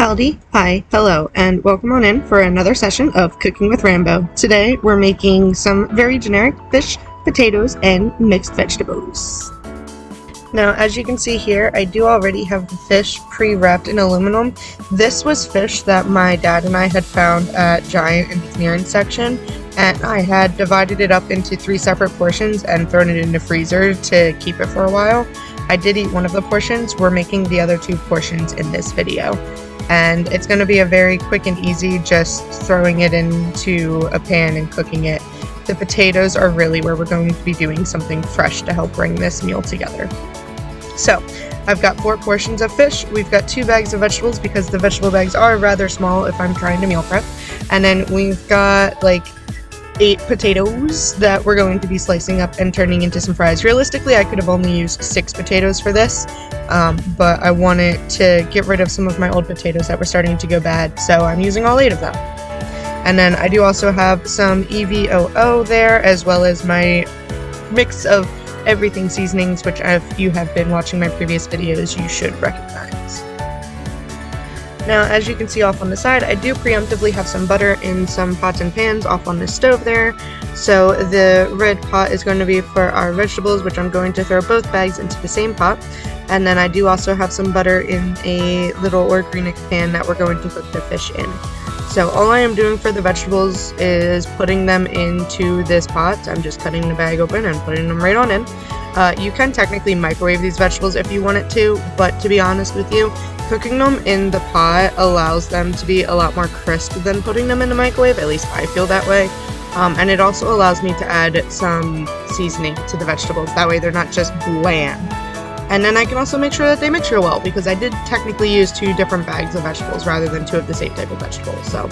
Howdy, hi, hello, and welcome on in for another session of Cooking with Rambo. Today we're making some very generic fish, potatoes, and mixed vegetables. Now, as you can see here, I do already have the fish pre-wrapped in aluminum. This was fish that my dad and I had found at Giant in the clearance section, and I had divided it up into 3 separate portions and thrown it in the freezer to keep it for a while. I did eat one of the portions. We're making the other 2 portions in this video. And it's going to be a very quick and easy, just throwing it into a pan and cooking it. The potatoes are really where we're going to be doing something fresh to help bring this meal together. So, I've got 4 portions of fish, we've got 2 bags of vegetables because the vegetable bags are rather small if I'm trying to meal prep, and then we've got like 8 potatoes that we're going to be slicing up and turning into some fries. Realistically, I could have only used 6 potatoes for this, but I wanted to get rid of some of my old potatoes that were starting to go bad, so I'm using all 8 of them. And then I do also have some EVOO there, as well as my mix of everything seasonings, which if you have been watching my previous videos, you should recognize. Now, as you can see off on the side, I do preemptively have some butter in some pots and pans off on the stove there. So the red pot is going to be for our vegetables, which I'm going to throw both bags into the same pot. And then I do also have some butter in a little organic pan that we're going to cook the fish in. So all I am doing for the vegetables is putting them into this pot. I'm just cutting the bag open and putting them right on in. You can technically microwave these vegetables if you wanted to, but to be honest with you, cooking them in the pot allows them to be a lot more crisp than putting them in the microwave, at least I feel that way. And it also allows me to add some seasoning to the vegetables, that way they're not just bland. And then I can also make sure that they mix real well, because I did technically use 2 different bags of vegetables rather than 2 of the same type of vegetables. So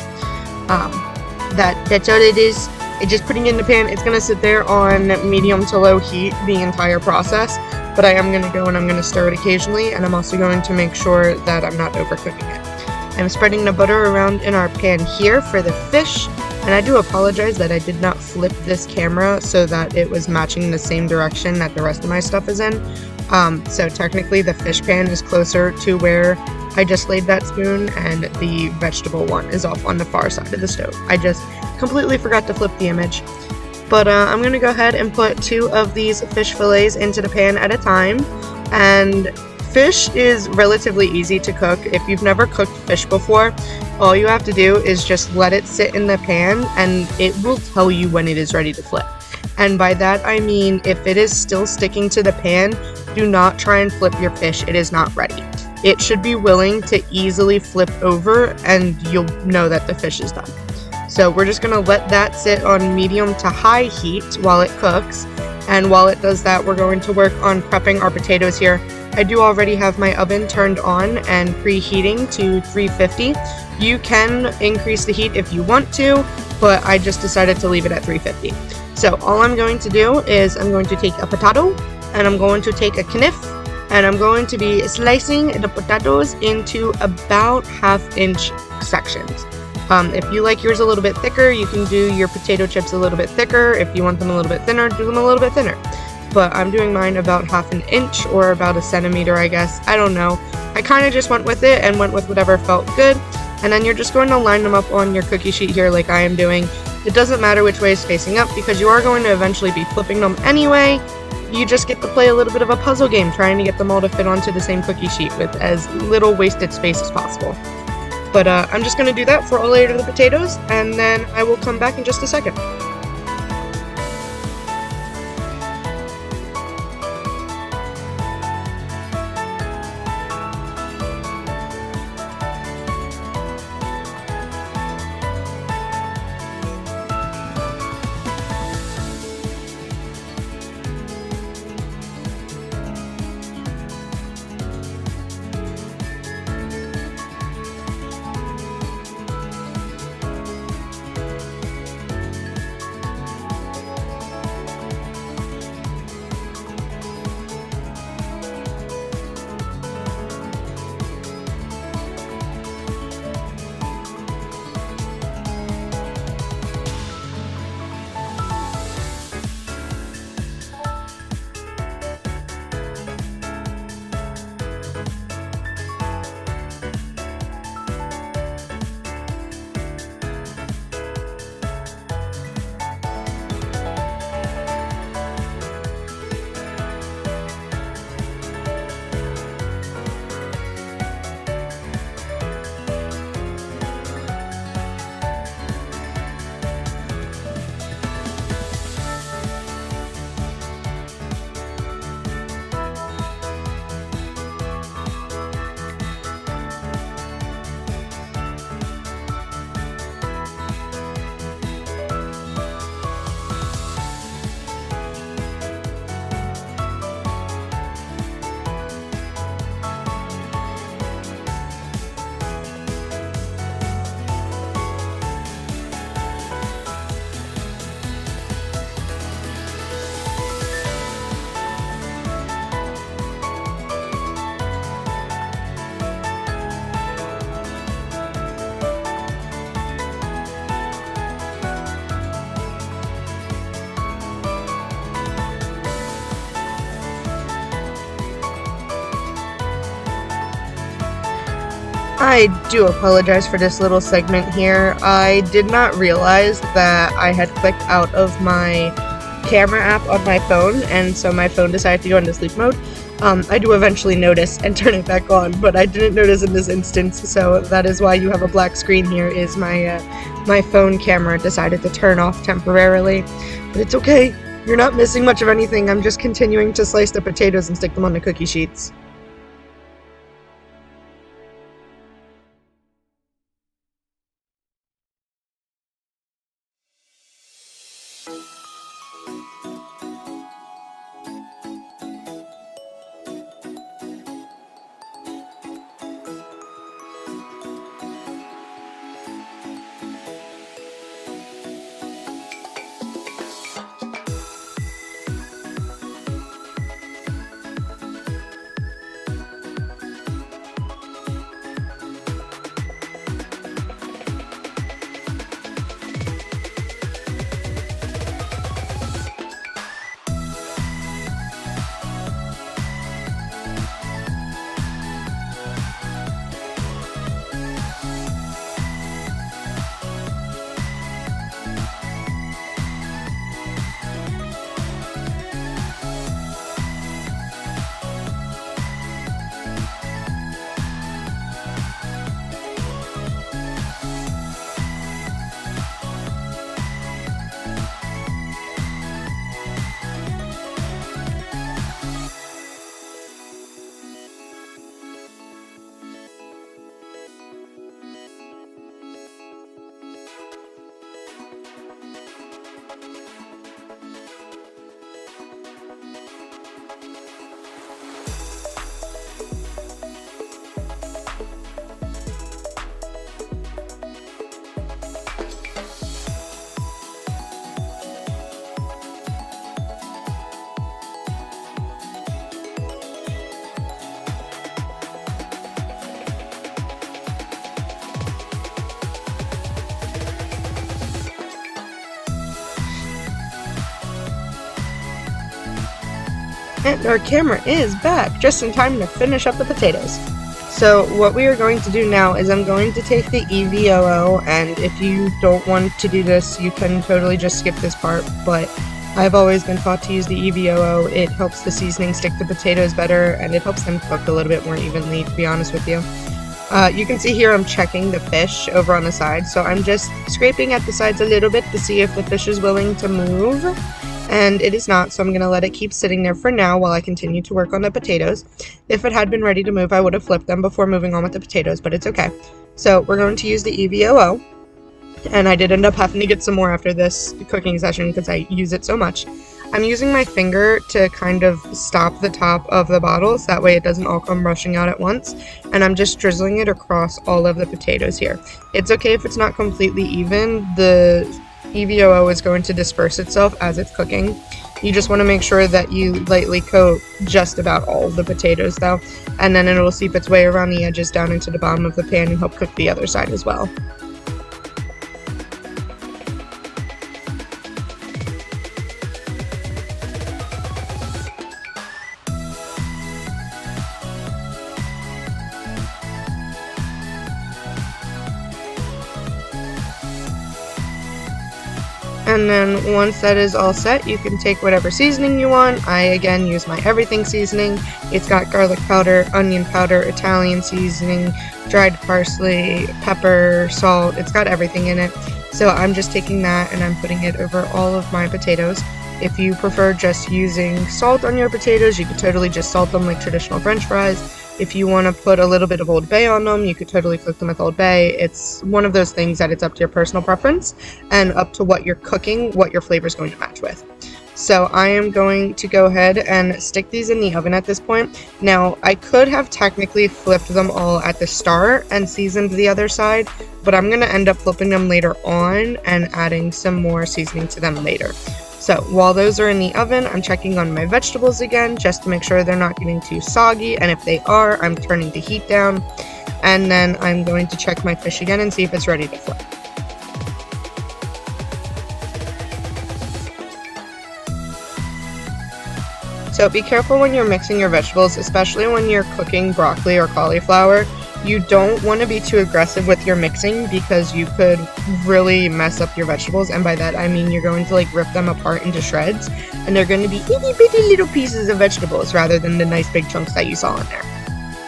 that's all it is. It's just putting it in the pan. It's going to sit there on medium to low heat the entire process, but I am going to go and I'm going to stir it occasionally, and I'm also going to make sure that I'm not overcooking it. I'm spreading the butter around in our pan here for the fish, and I do apologize that I did not flip this camera so that it was matching the same direction that the rest of my stuff is in. So technically the fish pan is closer to where I just laid that spoon, and the vegetable one is off on the far side of the stove. I just completely forgot to flip the image. But I'm going to go ahead and put 2 of these fish fillets into the pan at a time. And fish is relatively easy to cook. If you've never cooked fish before, all you have to do is just let it sit in the pan and it will tell you when it is ready to flip. And by that I mean, if it is still sticking to the pan, do not try and flip your fish. It is not ready. It should be willing to easily flip over and you'll know that the fish is done. So we're just going to let that sit on medium to high heat while it cooks. And while it does that, we're going to work on prepping our potatoes here. I do already have my oven turned on and preheating to 350. You can increase the heat if you want to, but I just decided to leave it at 350. So all I'm going to do is I'm going to take a potato, and I'm going to take a knife, and I'm going to be slicing the potatoes into about 1/2 inch sections. If you like yours a little bit thicker, you can do your potato chips a little bit thicker. If you want them a little bit thinner, do them a little bit thinner. But I'm doing mine about 1/2 inch or about 1 centimeter, I guess. I don't know. I kind of just went with it and went with whatever felt good. And then you're just going to line them up on your cookie sheet here like I am doing. It doesn't matter which way it's facing up because you are going to eventually be flipping them anyway. You just get to play a little bit of a puzzle game trying to get them all to fit onto the same cookie sheet with as little wasted space as possible. But I'm just going to do that for all 8 of the potatoes, and then I will come back in just a second. I do apologize for this little segment here. I did not realize that I had clicked out of my camera app on my phone, and so my phone decided to go into sleep mode. I do eventually notice and turn it back on, but I didn't notice in this instance, so that is why you have a black screen here, is my phone camera decided to turn off temporarily. But it's okay, you're not missing much of anything. I'm just continuing to slice the potatoes and stick them on the cookie sheets. And our camera is back, just in time to finish up the potatoes. So what we are going to do now is I'm going to take the EVOO, and if you don't want to do this, you can totally just skip this part, but I've always been taught to use the EVOO. It helps the seasoning stick to potatoes better, and it helps them cook a little bit more evenly, to be honest with you. You can see here I'm checking the fish over on the side, so I'm just scraping at the sides a little bit to see if the fish is willing to move. And it is not, so I'm going to let it keep sitting there for now while I continue to work on the potatoes. If it had been ready to move, I would have flipped them before moving on with the potatoes, but it's okay. So we're going to use the EVOO, and I did end up having to get some more after this cooking session because I use it so much. I'm using my finger to kind of stop the top of the bottle, so that way it doesn't all come rushing out at once, and I'm just drizzling it across all of the potatoes here. It's okay if it's not completely even. The EVOO is going to disperse itself as it's cooking. You just want to make sure that you lightly coat just about all of the potatoes though, and then it will seep its way around the edges down into the bottom of the pan and help cook the other side as well. And then once that is all set, you can take whatever seasoning you want. I again use my everything seasoning. It's got garlic powder, onion powder, Italian seasoning, dried parsley, pepper, salt. It's got everything in it. So I'm just taking that and I'm putting it over all of my potatoes. If you prefer just using salt on your potatoes, you could totally just salt them like traditional French fries. If you want to put a little bit of Old Bay on them, you could totally cook them with Old Bay. It's one of those things that it's up to your personal preference and up to what you're cooking, what your flavor is going to match with. So I am going to go ahead and stick these in the oven at this point. Now, I could have technically flipped them all at the start and seasoned the other side, but I'm going to end up flipping them later on and adding some more seasoning to them later. So while those are in the oven, I'm checking on my vegetables again just to make sure they're not getting too soggy, and if they are, I'm turning the heat down, and then I'm going to check my fish again and see if it's ready to flip. So be careful when you're mixing your vegetables, especially when you're cooking broccoli or cauliflower. you don't want to be too aggressive with your mixing because you could really mess up your vegetables, and by that I mean you're going to like rip them apart into shreds, and they're going to be itty bitty little pieces of vegetables rather than the nice big chunks that you saw in there.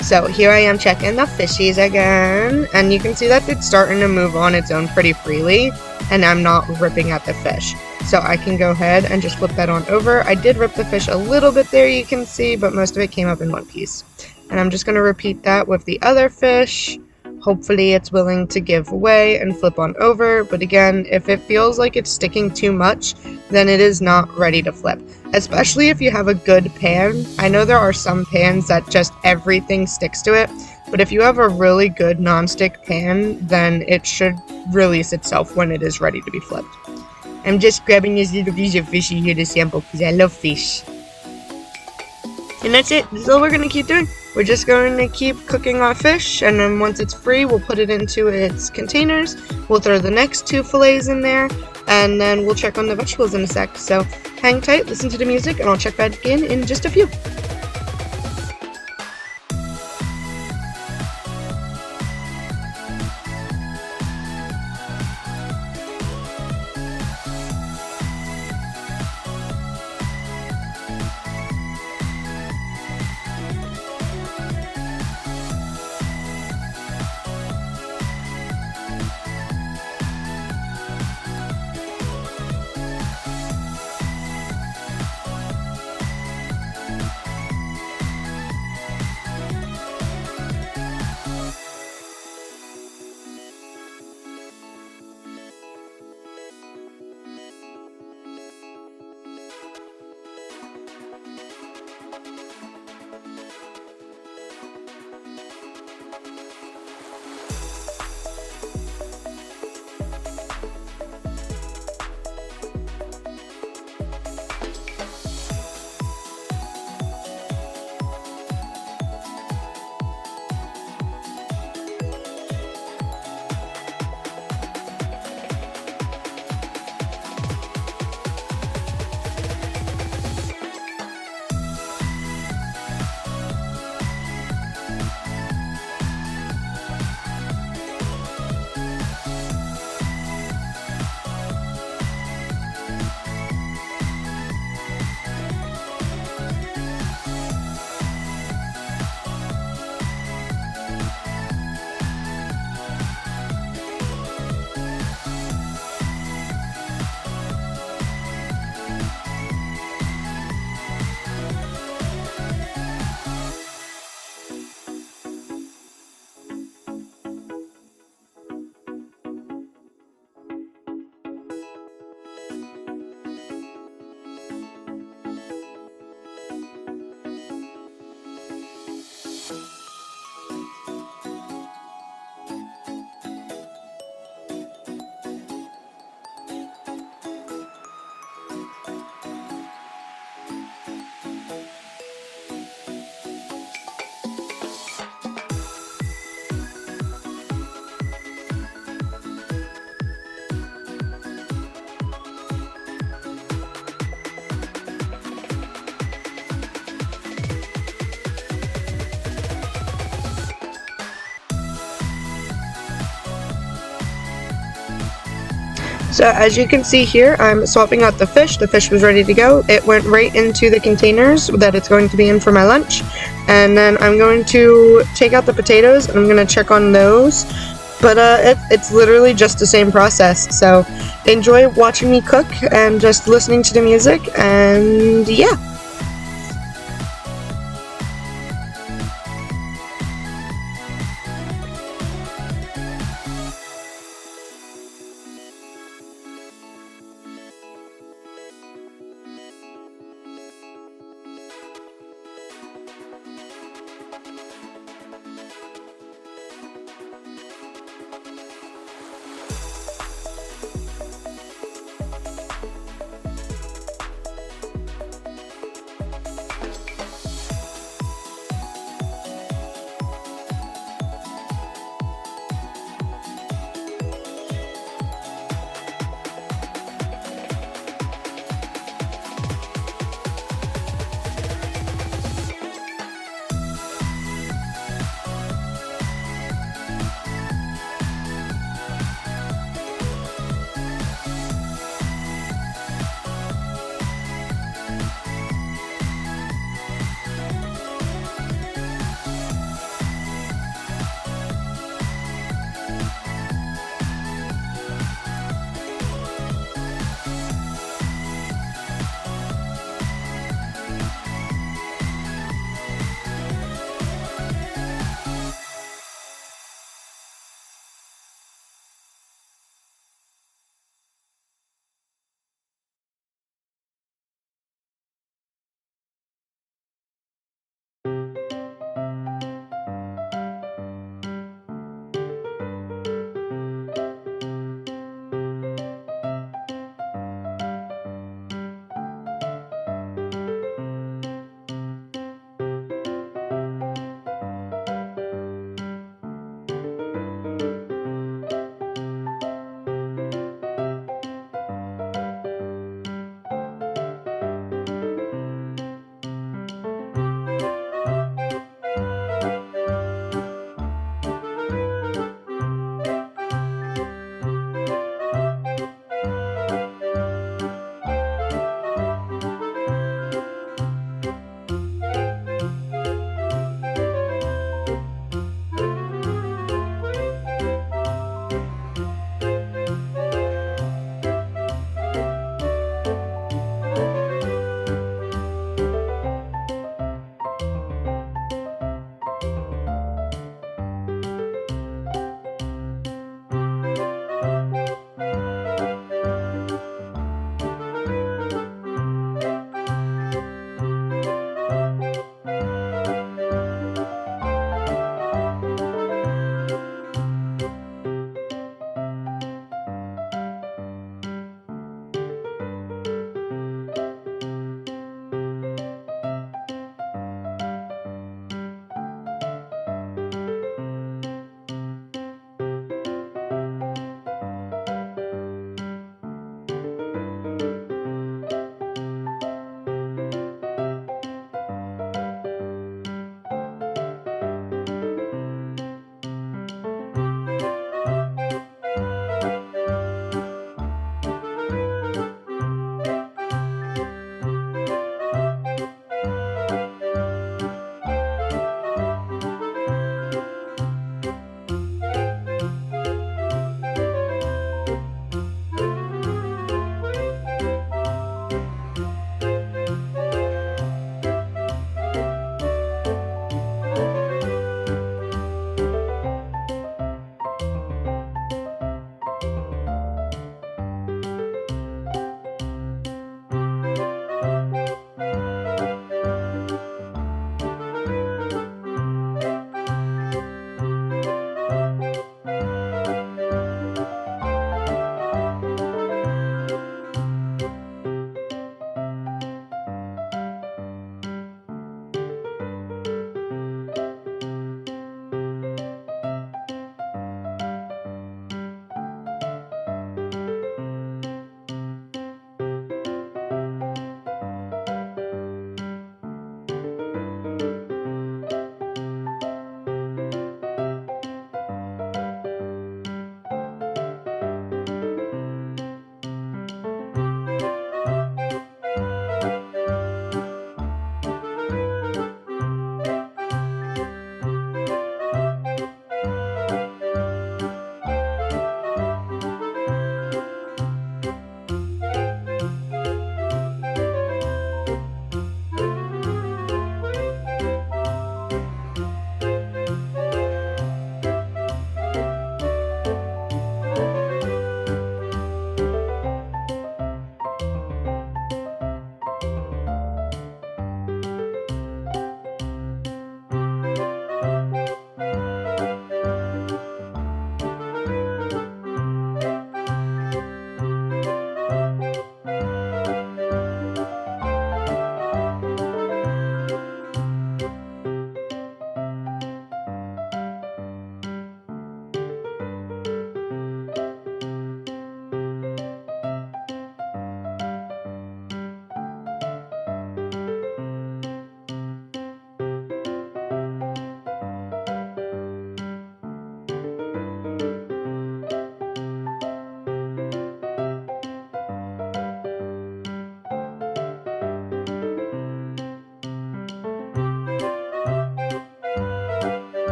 So here I am checking the fishies again, and you can see that it's starting to move on its own pretty freely, and I'm not ripping at the fish. So I can go ahead and just flip that on over. I did rip the fish a little bit there, you can see, but most of it came up in one piece. And I'm just going to repeat that with the other fish. Hopefully it's willing to give way and flip on over, but again, if it feels like it's sticking too much, then it is not ready to flip. Especially if you have a good pan. I know there are some pans that just everything sticks to it, but if you have a really good non-stick pan, then it should release itself when it is ready to be flipped. I'm just grabbing this little piece of fishy here to sample because I love fish. And that's it. That's all we're going to keep doing. We're just going to keep cooking our fish, and then once it's free, we'll put it into its containers. We'll throw the next 2 fillets in there, and then we'll check on the vegetables in a sec. So hang tight, listen to the music, and I'll check back in just a few. So as you can see here, I'm swapping out the fish. The fish was ready to go. It went right into the containers that it's going to be in for my lunch. And then I'm going to take out the potatoes and I'm going to check on those. But it's literally just the same process. So enjoy watching me cook and just listening to the music, and yeah.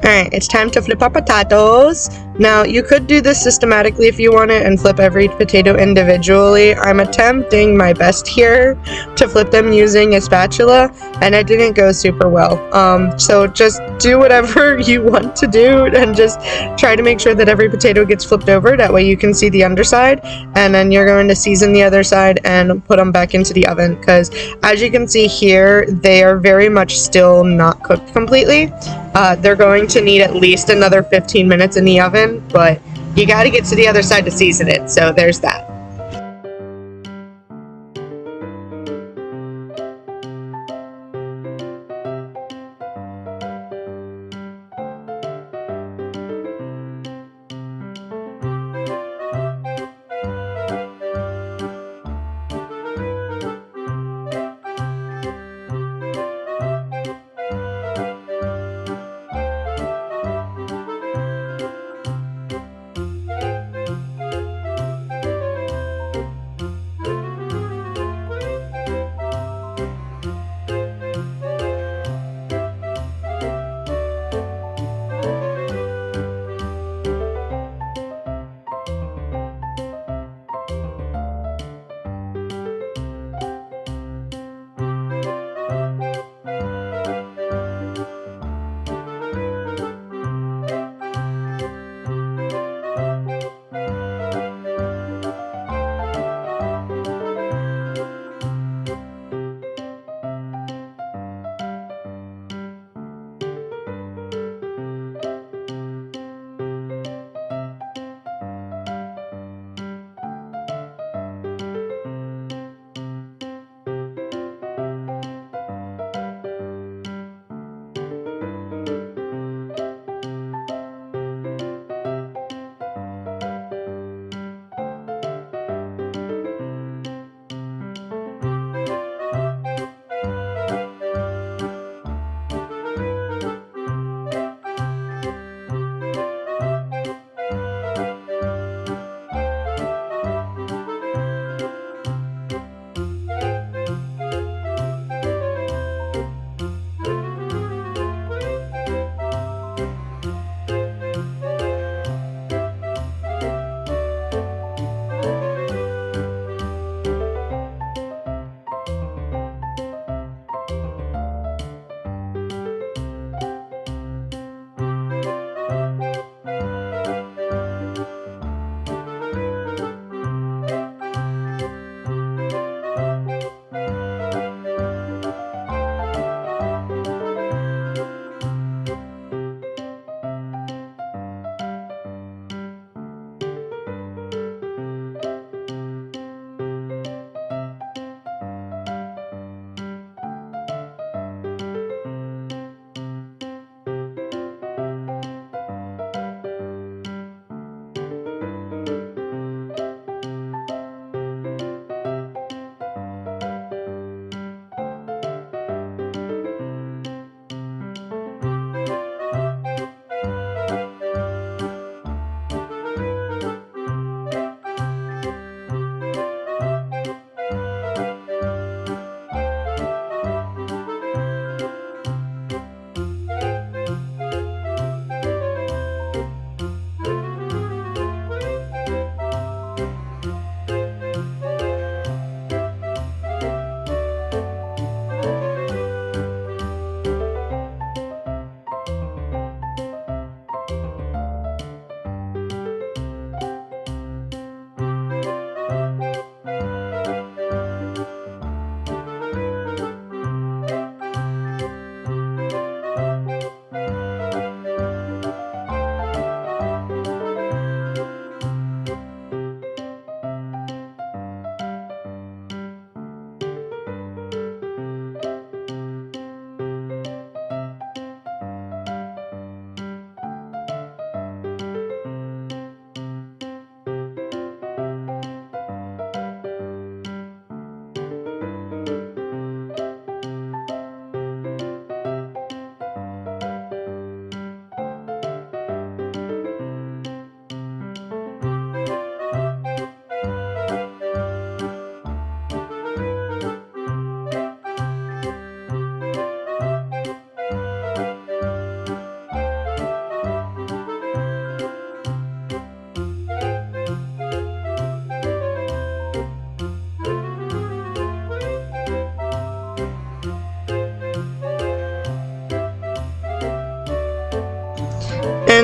Alright, it's time to flip our potatoes. Now, you could do this systematically if you want it and flip every potato individually. I'm attempting my best here to flip them using a spatula, and it didn't go super well. So just do whatever you want to do and just try to make sure that every potato gets flipped over. That way you can see the underside, and then you're going to season the other side and put them back into the oven, because as you can see here, they are very much still not cooked completely. They're going to need at least another 15 minutes in the oven, but you gotta get to the other side to season it, so there's that.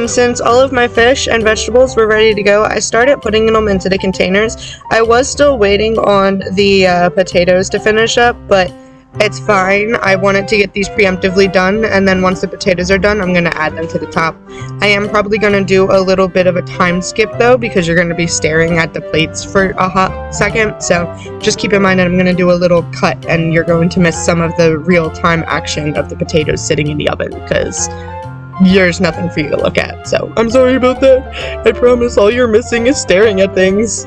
And since all of my fish and vegetables were ready to go, I started putting them into the containers. I was still waiting on the potatoes to finish up, but it's fine. I wanted to get these preemptively done, and then once the potatoes are done, I'm going to add them to the top. I am probably going to do a little bit of a time skip though, because you're going to be staring at the plates for a hot second, so just keep in mind that I'm going to do a little cut, and you're going to miss some of the real-time action of the potatoes sitting in the oven, because there's nothing for you to look at. So I'm sorry about that. I promise all you're missing is staring at things.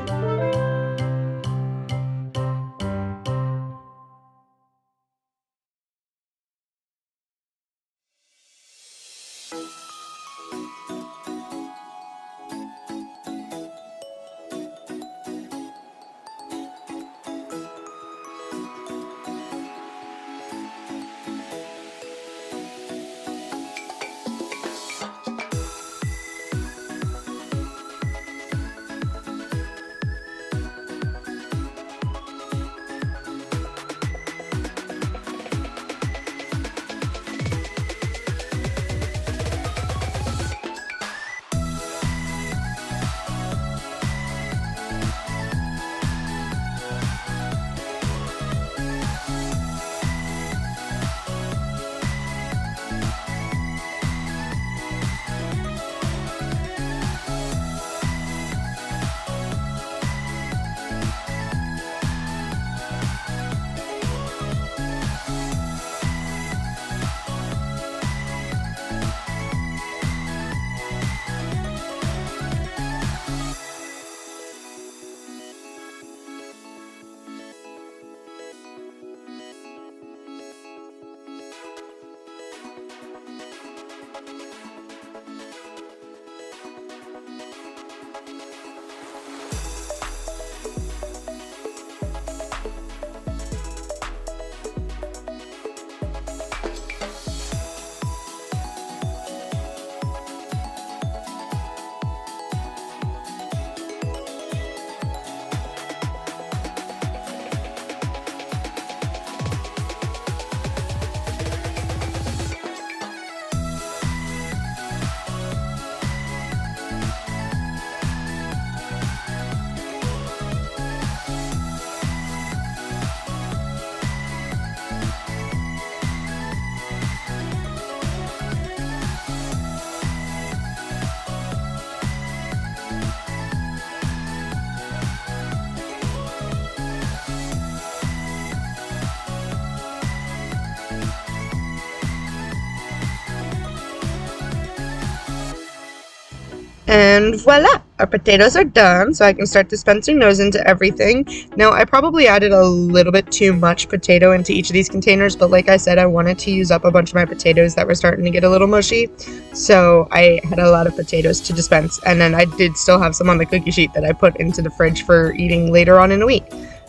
And voila! Our potatoes are done, so I can start dispensing those into everything. Now, I probably added a little bit too much potato into each of these containers, but like I said, I wanted to use up a bunch of my potatoes that were starting to get a little mushy, so I had a lot of potatoes to dispense, and then I did still have some on the cookie sheet that I put into the fridge for eating later on in the week.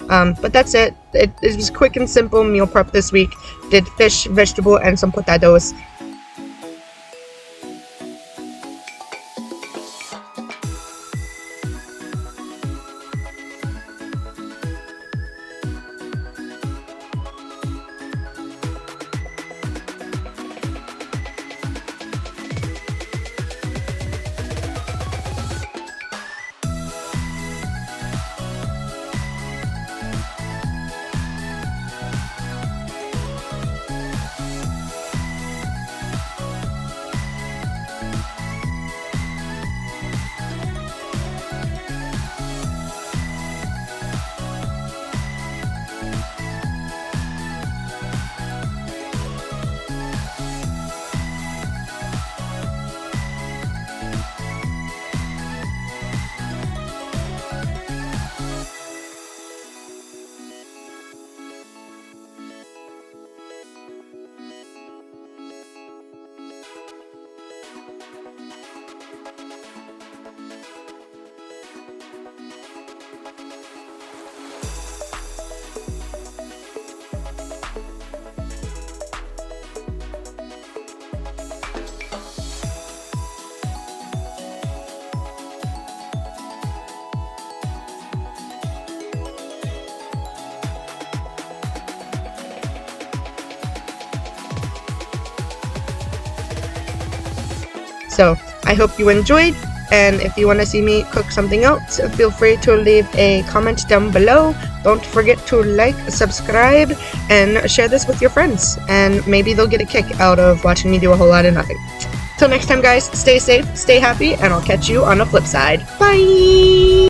But that's it. It was quick and simple meal prep this week. Did fish, vegetable, and some potatoes. So I hope you enjoyed, and if you want to see me cook something else, feel free to leave a comment down below. Don't forget to like, subscribe, and share this with your friends, and maybe they'll get a kick out of watching me do a whole lot of nothing. Till next time, guys, stay safe, stay happy, and I'll catch you on the flip side. Bye!